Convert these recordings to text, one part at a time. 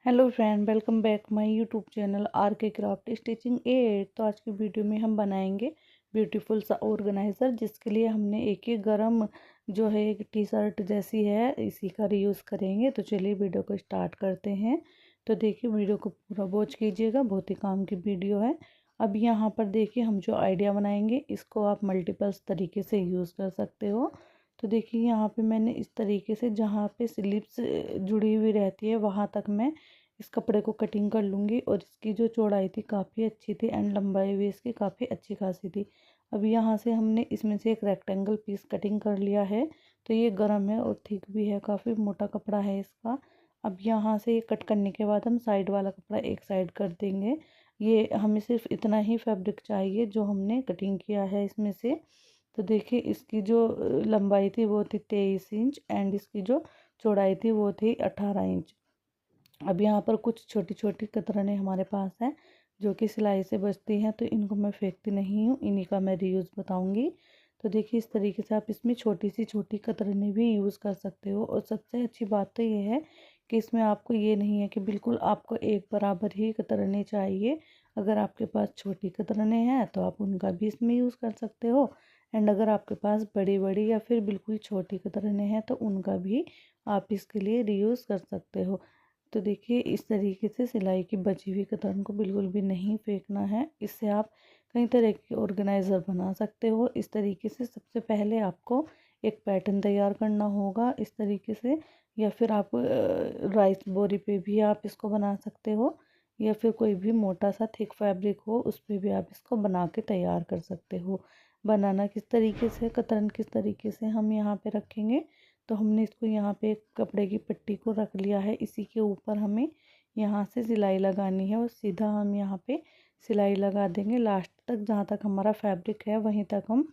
Hello friend, welcome back my YouTube channel are के craft stitching 8। तो आज की वीडियो में हम बनाएंगे ब्यूटीफुल सा ऑर्गेनाइज़र, जिसके लिए हमने एक गरम जो है एक टी शर्ट जैसी है, इसी का रीयूज़ करेंगे। तो चलिए वीडियो को स्टार्ट करते हैं। तो देखिए वीडियो को पूरा वॉच कीजिएगा, बहुत ही काम की वीडियो है। अब यहाँ पर देखिए हम जो आइडिया बनाएंगे, इसको आप मल्टीपल्स तरीके से यूज़ कर सकते हो। तो देखिए यहाँ पे मैंने इस तरीके से जहाँ पे स्लीव्स जुड़ी हुई रहती है वहाँ तक मैं इस कपड़े को कटिंग कर लूँगी। और इसकी जो चौड़ाई थी काफ़ी अच्छी थी एंड लंबाई भी इसकी काफ़ी अच्छी खासी थी। अब यहाँ से हमने इसमें से एक रेक्टेंगल पीस कटिंग कर लिया है। तो ये गर्म है और थिक भी है, काफ़ी मोटा कपड़ा है इसका। अब यहाँ से ये कट करने के बाद हम साइड वाला कपड़ा एक साइड कर देंगे। ये हमें सिर्फ इतना ही फैब्रिक चाहिए जो हमने कटिंग किया है इसमें से। तो देखिए इसकी जो लंबाई थी वो थी 23 इंच एंड इसकी जो चौड़ाई थी वो थी 18 इंच। अब यहाँ पर कुछ छोटी छोटी कतरनें हमारे पास हैं जो कि सिलाई से बचती हैं, तो इनको मैं फेंकती नहीं हूँ, इन्हीं का मैं रीयूज़ बताऊँगी। तो देखिए इस तरीके से आप इसमें छोटी सी छोटी कतरनें भी यूज़ कर सकते हो। और सबसे अच्छी बात तो ये है कि इसमें आपको ये नहीं है कि बिल्कुल आपको एक बराबर ही कतरनें चाहिए। अगर आपके पास छोटी कतरनें हैं तो आप उनका भी इसमें यूज़ कर सकते हो, एंड अगर आपके पास बड़ी बड़ी या फिर बिल्कुल छोटी कतरनें हैं तो उनका भी आप इसके लिए रीयूज़ कर सकते हो। तो देखिए इस तरीके से सिलाई की बची हुई कतरन को बिल्कुल भी नहीं फेंकना है। इससे आप कई तरह के ऑर्गेनाइज़र बना सकते हो। इस तरीके से सबसे पहले आपको एक पैटर्न तैयार करना होगा इस तरीके से, या फिर आप राइस बोरी पे भी आप इसको बना सकते हो, या फिर कोई भी मोटा सा थिक फैब्रिक हो उस पर भी आप इसको बना के तैयार कर सकते हो। बनाना किस तरीके से, कतरन किस तरीके से हम यहाँ पे रखेंगे, तो हमने इसको यहाँ पे एक कपड़े की पट्टी को रख लिया है। इसी के ऊपर हमें यहाँ से सिलाई लगानी है और सीधा हम यहाँ पे सिलाई लगा देंगे लास्ट तक। जहाँ तक हमारा फैब्रिक है वहीं तक हम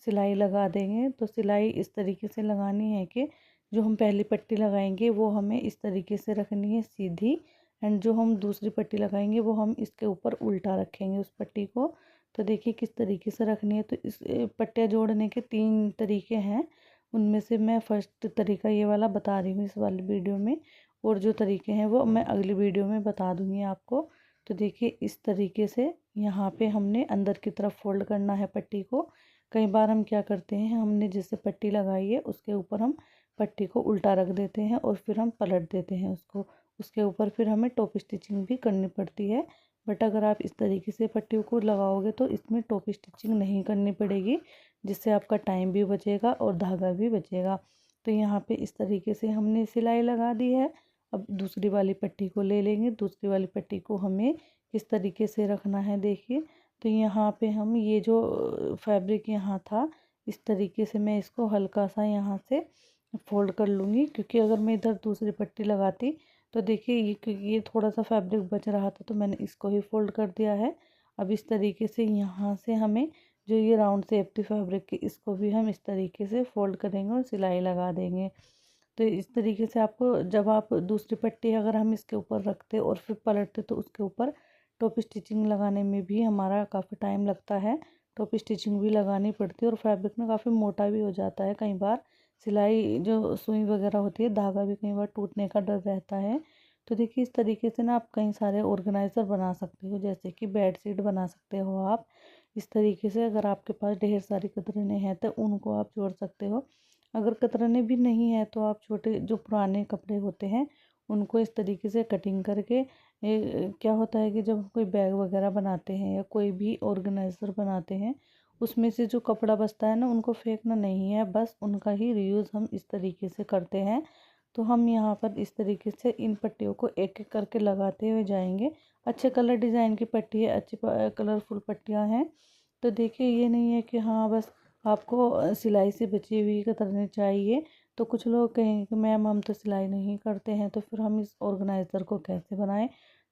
सिलाई लगा देंगे। तो सिलाई इस तरीके से लगानी है कि जो हम पहली पट्टी लगाएंगे वो हमें इस तरीके से रखनी है सीधी, एंड जो हम दूसरी पट्टी लगाएंगे वो हम इसके ऊपर उल्टा रखेंगे उस पट्टी को। तो देखिए किस तरीके से रखनी है। तो इस पट्टियाँ जोड़ने के 3 तरीके हैं, उनमें से मैं फर्स्ट तरीका ये वाला बता रही हूँ इस वाली वीडियो में, और जो तरीके हैं वो मैं अगली वीडियो में बता दूँगी आपको। तो देखिए इस तरीके से यहाँ पे हमने अंदर की तरफ फोल्ड करना है पट्टी को। कई बार हम क्या करते हैं, हमने जैसे पट्टी लगाई है उसके ऊपर हम पट्टी को उल्टा रख देते हैं और फिर हम पलट देते हैं उसको। उसके ऊपर फिर हमें टॉप स्टिचिंग भी करनी पड़ती है। बट अगर आप इस तरीके से पट्टियों को लगाओगे तो इसमें टॉप स्टिचिंग नहीं करनी पड़ेगी, जिससे आपका टाइम भी बचेगा और धागा भी बचेगा। तो यहाँ पे इस तरीके से हमने सिलाई लगा दी है। अब दूसरी वाली पट्टी को ले लेंगे। दूसरी वाली पट्टी को हमें किस तरीके से रखना है देखिए। तो यहाँ पे हम ये जो फैब्रिक यहाँ था, इस तरीके से मैं इसको हल्का सा यहाँ से फोल्ड कर लूँगी, क्योंकि अगर मैं इधर दूसरी पट्टी लगाती तो देखिए ये, क्योंकि ये थोड़ा सा फैब्रिक बच रहा था तो मैंने इसको ही फोल्ड कर दिया है। अब इस तरीके से यहाँ से हमें जो ये राउंड शेप थी फैब्रिक की, इसको भी हम इस तरीके से फोल्ड करेंगे और सिलाई लगा देंगे। तो इस तरीके से आपको, जब आप दूसरी पट्टी अगर हम इसके ऊपर रखते और फिर पलटते तो उसके ऊपर टॉप स्टिचिंग लगाने में भी हमारा काफ़ी टाइम लगता है। टॉप स्टिचिंग भी लगानी पड़ती है और फैब्रिक ना काफ़ी मोटा भी हो जाता है कई बार। सिलाई जो सुई वगैरह होती है, धागा भी कई बार टूटने का डर रहता है। तो देखिए इस तरीके से ना आप कई सारे ऑर्गेनाइज़र बना सकते हो, जैसे कि बेड शीट बना सकते हो आप। इस तरीके से अगर आपके पास ढेर सारी कतरनें हैं तो उनको आप जोड़ सकते हो। अगर कतरनें भी नहीं है तो आप छोटे जो पुराने कपड़े होते हैं उनको इस तरीके से कटिंग करके क्या होता है कि जब हम कोई बैग वगैरह बनाते हैं या कोई भी ऑर्गेनाइज़र बनाते हैं, उसमें से जो कपड़ा बचता है ना उनको फेंकना नहीं है, बस उनका ही रीयूज़ हम इस तरीके से करते हैं। तो हम यहाँ पर इस तरीके से इन पट्टियों को एक एक करके लगाते हुए जाएंगे। अच्छे कलर डिज़ाइन की पट्टी है, अच्छी कलरफुल पट्टियाँ हैं। तो देखिए ये नहीं है कि हाँ बस आपको सिलाई से बची हुई कतरनी चाहिए। तो कुछ लोग कहेंगे कि मैम हम तो सिलाई नहीं करते हैं, तो फिर हम इस ऑर्गेनाइज़र को कैसे बनाएं।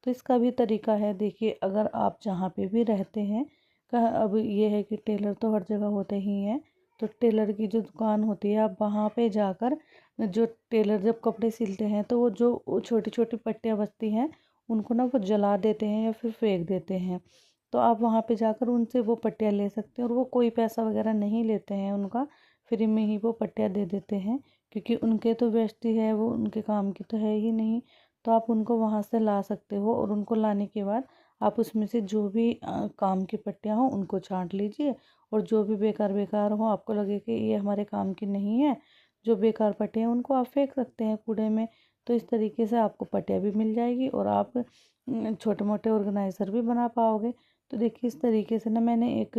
तो इसका भी तरीका है। देखिए अगर आप जहाँ पे भी रहते हैं, अब ये है कि टेलर तो हर जगह होते ही हैं, तो टेलर की जो दुकान होती है आप वहाँ पे जाकर, जो टेलर जब कपड़े सिलते हैं तो वो जो छोटी छोटी पट्टियाँ बचती हैं उनको ना वो जला देते हैं या फिर फेंक देते हैं। तो आप वहाँ पे जाकर उनसे वो पट्टियाँ ले सकते हैं, और वो कोई पैसा वगैरह नहीं लेते हैं उनका, फ्री में ही वो पट्टियाँ दे देते हैं, क्योंकि उनके तो बेचती है, वो उनके काम की तो है ही नहीं। तो आप उनको वहाँ से ला सकते हो। और उनको लाने के बाद आप उसमें से जो भी काम की पट्टियाँ हों उनको छांट लीजिए, और जो भी बेकार बेकार हो आपको लगे कि ये हमारे काम की नहीं है, जो बेकार पट्टियाँ हैं उनको आप फेंक सकते हैं कूड़े में। तो इस तरीके से आपको पट्टियाँ भी मिल जाएगी और आप छोटे मोटे ऑर्गेनाइज़र भी बना पाओगे। तो देखिए इस तरीके से ना मैंने एक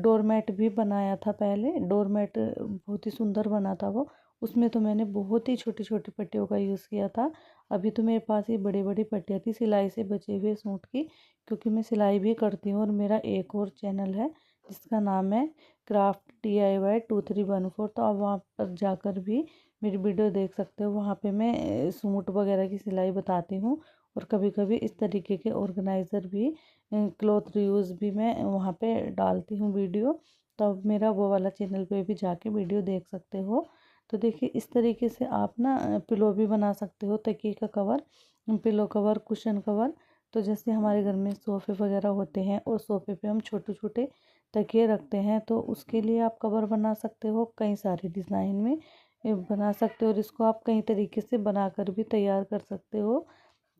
डोरमेट भी बनाया था पहले। डोरमेट बहुत ही सुंदर बना था वो। उसमें तो मैंने बहुत ही छोटी छोटी पट्टियों का यूज़ किया था। अभी तो मेरे पास ये बड़ी बड़ी पट्टियाँ थी सिलाई से बचे हुए सूट की, क्योंकि मैं सिलाई भी करती हूँ। और मेरा एक और चैनल है जिसका नाम है क्राफ्ट DIY 2314। तो आप वहाँ पर जाकर भी मेरी वीडियो देख सकते हो। वहाँ पे मैं सूट वगैरह की सिलाई बताती हूँ, और कभी कभी इस तरीके के ऑर्गेनाइज़र भी क्लॉथ रियूज़ भी मैं वहाँ पे डालती हूँ वीडियो। तो आप मेरा वो वाला चैनल पे भी जाके वीडियो देख सकते हो। तो देखिए इस तरीके से आप ना पिलो भी बना सकते हो, तकिए का cover, pillow cover, cushion cover. तो जैसे हमारे घर में सोफ़े वगैरह होते हैं और सोफ़े पे हम छोटे छोटे तकिए रखते हैं, तो उसके लिए आप कवर बना सकते हो। कई सारे डिज़ाइन में बना सकते हो, और इसको आप कई तरीके से बनाकर भी तैयार कर सकते हो।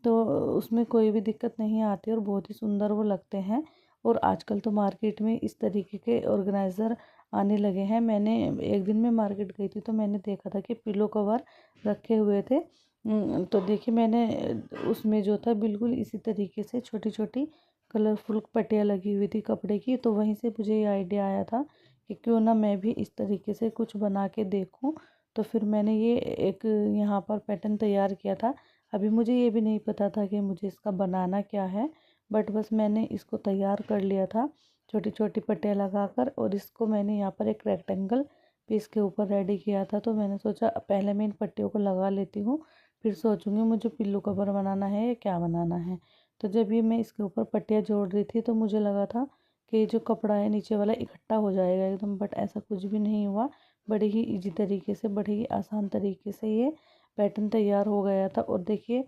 तो उसमें कोई भी दिक्कत नहीं आती और बहुत ही सुंदर वो लगते हैं। और आजकल तो मार्केट में इस तरीके के ऑर्गेनाइज़र आने लगे हैं। मैंने एक दिन में मार्केट गई थी तो मैंने देखा था कि पिलो कवर रखे हुए थे। तो देखिए मैंने उसमें जो था बिल्कुल इसी तरीके से छोटी छोटी कलरफुल पट्टियाँ लगी हुई थी कपड़े की। तो वहीं से मुझे ये आइडिया आया था कि क्यों ना मैं भी इस तरीके से कुछ बना के देखूं। तो फिर मैंने ये एक यहाँ पर पैटर्न तैयार किया था। अभी मुझे ये भी नहीं पता था कि मुझे इसका बनाना क्या है, बट बस मैंने इसको तैयार कर लिया था छोटी छोटी पट्टियाँ लगाकर। और इसको मैंने यहाँ पर एक रेक्टेंगल पीस के ऊपर रेडी किया था। तो मैंने सोचा पहले मैं इन पट्टियों को लगा लेती हूँ, फिर सोचूंगी मुझे पिल्लू कवर बनाना है या क्या बनाना है। तो जब ये मैं इसके ऊपर पट्टियाँ जोड़ रही थी तो मुझे लगा था कि जो कपड़ा है नीचे वाला इकट्ठा हो जाएगा एकदम, बट ऐसा कुछ भी नहीं हुआ। बड़े ही इजी तरीके से, बड़े ही आसान तरीके से ये पैटर्न तैयार हो गया था। और देखिए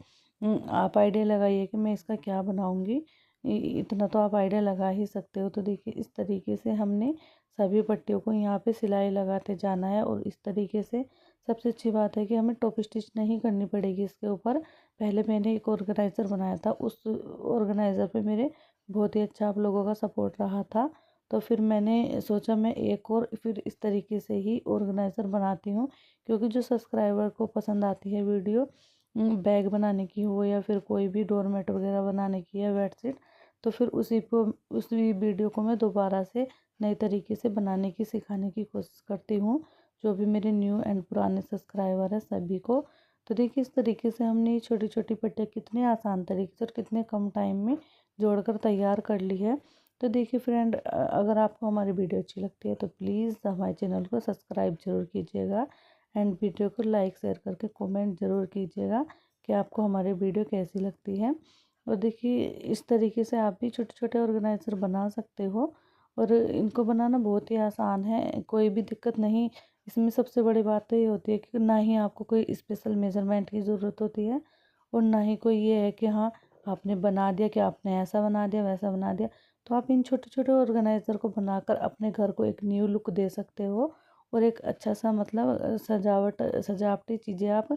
आप आइडिया लगाइए कि मैं इसका क्या बनाऊंगी। इतना तो आप आइडिया लगा ही सकते हो। तो देखिए इस तरीके से हमने सभी पट्टियों को यहाँ पे सिलाई लगाते जाना है। और इस तरीके से सबसे अच्छी बात है कि हमें टॉप स्टिच नहीं करनी पड़ेगी इसके ऊपर। पहले मैंने एक ऑर्गेनाइज़र बनाया था, उस ऑर्गेनाइज़र पे मेरे बहुत ही अच्छा आप लोगों का सपोर्ट रहा था। तो फिर मैंने सोचा मैं एक और फिर इस तरीके से ही ऑर्गेनाइज़र बनाती हूँ, क्योंकि जो सब्सक्राइबर को पसंद आती है वीडियो बैग बनाने की हो या फिर कोई भी डोरमेट वगैरह बनाने की है, बेडशीट, तो फिर उसी वीडियो को मैं दोबारा से नए तरीके से बनाने की सिखाने की कोशिश करती हूँ, जो भी मेरे न्यू एंड पुराने सब्सक्राइबर हैं सभी को। तो देखिए इस तरीके से हमने ये छोटी छोटी पट्टियाँ कितने आसान तरीके से और कितने कम टाइम में जोड़कर तैयार कर ली है। तो देखिए फ्रेंड, अगर आपको हमारी वीडियो अच्छी लगती है तो प्लीज़ हमारे चैनल को सब्सक्राइब जरूर कीजिएगा, एंड वीडियो को लाइक शेयर करके कमेंट ज़रूर कीजिएगा कि आपको हमारी वीडियो कैसी लगती है। और देखिए इस तरीके से आप भी छोटे छोटे ऑर्गेनाइज़र बना सकते हो, और इनको बनाना बहुत ही आसान है, कोई भी दिक्कत नहीं। इसमें सबसे बड़ी बात तो ये होती है कि ना ही आपको कोई स्पेशल मेजरमेंट की ज़रूरत होती है, और ना ही कोई ये है कि हाँ आपने बना दिया कि आपने ऐसा बना दिया वैसा बना दिया। तो आप इन छोटे छोटे ऑर्गेनाइज़र को बनाकर अपने घर को एक न्यू लुक दे सकते हो, और एक अच्छा सा मतलब सजावटी चीज़ें आप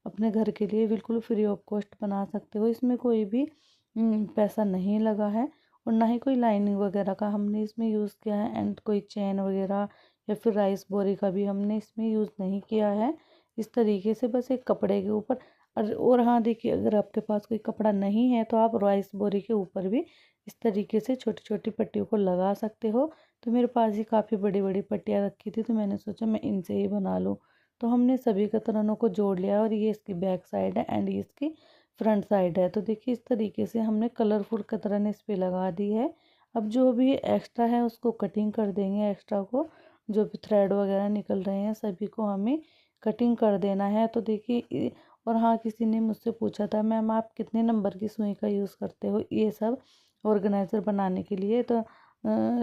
अपने घर के लिए बिल्कुल फ्री ऑफ कॉस्ट बना सकते हो। इसमें कोई भी पैसा नहीं लगा है, और ना ही कोई लाइनिंग वगैरह का हमने इसमें यूज़ किया है, एंड कोई चेन वगैरह या फिर राइस बोरी का भी हमने इसमें यूज़ नहीं किया है। इस तरीके से बस एक कपड़े के ऊपर, और हाँ देखिए अगर आपके पास कोई कपड़ा नहीं है तो आप राइस बोरी के ऊपर भी इस तरीके से छोटी छोटी पट्टियों को लगा सकते हो। तो मेरे पास ही काफ़ी बड़ी बड़ी पट्टियाँ रखी थी, तो मैंने सोचा मैं इनसे ही बना लूँ। तो हमने सभी कतरनों को जोड़ लिया, और ये इसकी बैक साइड है एंड ये इसकी फ्रंट साइड है। तो देखिए इस तरीके से हमने कलरफुल कतरन इस पे लगा दी है। अब जो भी एक्स्ट्रा है उसको कटिंग कर देंगे, एक्स्ट्रा को जो भी थ्रेड वगैरह निकल रहे हैं सभी को हमें कटिंग कर देना है। तो देखिए और हाँ, किसी ने मुझसे पूछा था मैम आप कितने नंबर की सुई का यूज़ करते हो ये सब ऑर्गेनाइज़र बनाने के लिए। तो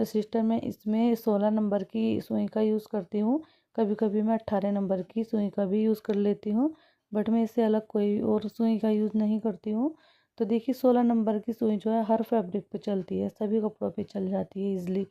सिस्टर मैं इसमें 16 नंबर की सुई का यूज़ करती हूँ, कभी कभी मैं 18 नंबर की सुई का भी यूज़ कर लेती हूँ, बट मैं इससे अलग कोई और सुई का यूज़ नहीं करती हूँ। तो देखिए 16 नंबर की सुई जो है हर फैब्रिक पे चलती है, सभी कपड़ों पे चल जाती है ईजिली।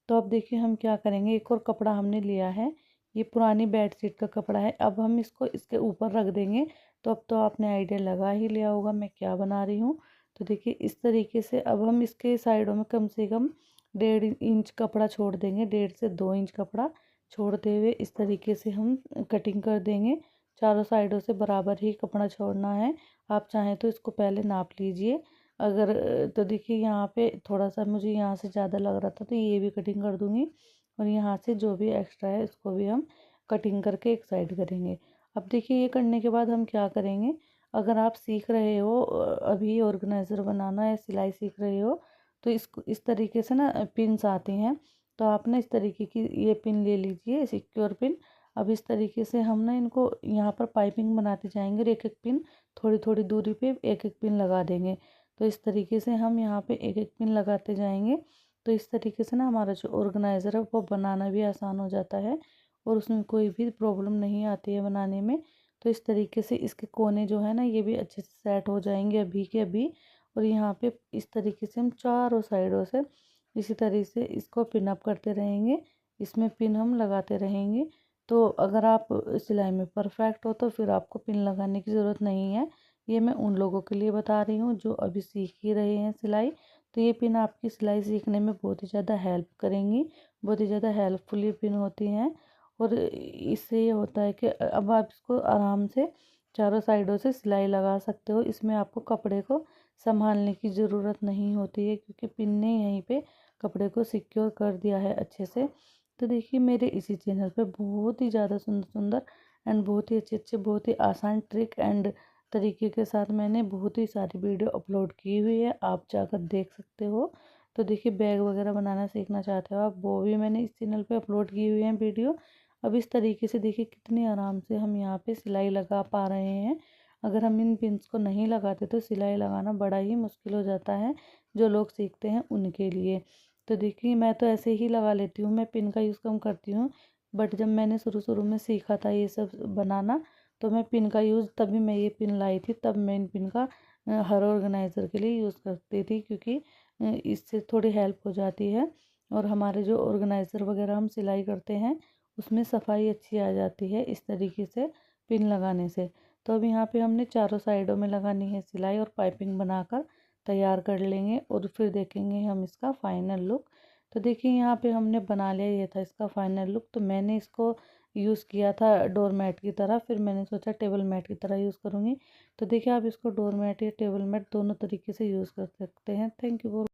तो अब देखिए हम क्या करेंगे, एक और कपड़ा हमने लिया है, ये पुरानी बेडशीट का कपड़ा है, अब हम इसको इसके ऊपर रख देंगे। तो अब तो आपने आइडिया लगा ही लिया होगा मैं क्या बना रही हूँ। तो देखिए इस तरीके से अब हम इसके साइडों में कम से कम 1.5 इंच कपड़ा छोड़ देंगे, 1.5 से 2 इंच कपड़ा छोड़ते हुए इस तरीके से हम कटिंग कर देंगे। चारों साइडों से बराबर ही कपड़ा छोड़ना है। आप चाहें तो इसको पहले नाप लीजिए। अगर तो देखिए यहाँ पे थोड़ा सा मुझे यहाँ से ज़्यादा लग रहा था तो ये भी कटिंग कर दूँगी, और यहाँ से जो भी एक्स्ट्रा है इसको भी हम कटिंग करके एक साइड करेंगे। अब देखिए ये करने के बाद हम क्या करेंगे, अगर आप सीख रहे हो अभी ऑर्गेनाइज़र बनाना या सिलाई सीख रहे हो, तो इसको इस तरीके से ना पिन्स आती हैं, तो आप ना इस तरीके की ये पिन ले लीजिए, सिक्योर पिन। अब इस तरीके से हम ना इनको यहाँ पर पाइपिंग बनाते जाएंगे और एक एक पिन थोड़ी थोड़ी दूरी पे एक एक पिन लगा देंगे। तो इस तरीके से हम यहाँ पे एक एक पिन लगाते जाएंगे। तो इस तरीके से ना हमारा जो ऑर्गेनाइज़र है वो बनाना भी आसान हो जाता है और उसमें कोई भी प्रॉब्लम नहीं आती है बनाने में। तो इस तरीके से इसके कोने जो है ना ये भी अच्छे से सेट हो जाएंगे अभी के अभी। और यहाँ पे इस तरीके से हम चारों साइडों से इसी तरीके से इसको पिन अप करते रहेंगे, इसमें पिन हम लगाते रहेंगे। तो अगर आप सिलाई में परफेक्ट हो तो फिर आपको पिन लगाने की ज़रूरत नहीं है। ये मैं उन लोगों के लिए बता रही हूँ जो अभी सीख ही रहे हैं सिलाई। तो ये पिन आपकी सिलाई सीखने में बहुत ही ज़्यादा हेल्प करेंगी, बहुत ही ज़्यादा हेल्पफुल ये पिन होती हैं। और इससे ये होता है कि अब आप इसको आराम से चारों साइडों से सिलाई लगा सकते हो। इसमें आपको कपड़े को संभालने की ज़रूरत नहीं होती है क्योंकि पिन ने यहीं पे कपड़े को सिक्योर कर दिया है अच्छे से। तो देखिए मेरे इसी चैनल पे बहुत ही ज़्यादा सुंदर सुंदर एंड बहुत ही अच्छे अच्छे बहुत ही आसान ट्रिक एंड तरीके के साथ मैंने बहुत ही सारी वीडियो अपलोड की हुई है, आप जाकर देख सकते हो। तो देखिए बैग वगैरह बनाना सीखना चाहते हो आप, वो भी मैंने इस चैनल पे अपलोड की हुई है वीडियो। अब इस तरीके से देखिए कितनी आराम से हम यहाँ पे सिलाई लगा पा रहे हैं। अगर हम इन पिन्स को नहीं लगाते तो सिलाई लगाना बड़ा ही मुश्किल हो जाता है जो लोग सीखते हैं उनके लिए। तो देखिए मैं तो ऐसे ही लगा लेती हूँ, मैं पिन का यूज़ कम करती हूँ। बट जब मैंने शुरू शुरू में सीखा था ये सब बनाना, तो मैं पिन का यूज़ तभी मैं ये पिन लाई थी, तब मैं इन पिन का हर ऑर्गेनाइज़र के लिए यूज़ करती थी क्योंकि इससे थोड़ी हेल्प हो जाती है और हमारे जो ऑर्गेनाइज़र वगैरह हम सिलाई करते हैं उसमें सफाई अच्छी आ जाती है इस तरीके से पिन लगाने से। तो अब यहाँ पे हमने चारों साइडों में लगानी है सिलाई और पाइपिंग बनाकर तैयार कर लेंगे और फिर देखेंगे हम इसका फाइनल लुक। तो देखिए यहाँ पे हमने बना लिया, ये था इसका फाइनल लुक। तो मैंने इसको यूज़ किया था डोर मैट की तरह, फिर मैंने सोचा टेबल मैट की तरह यूज़ करूँगी। तो देखिए आप इसको डोर मैट या टेबल मैट दोनों तरीके से यूज़ कर सकते हैं। Thank you for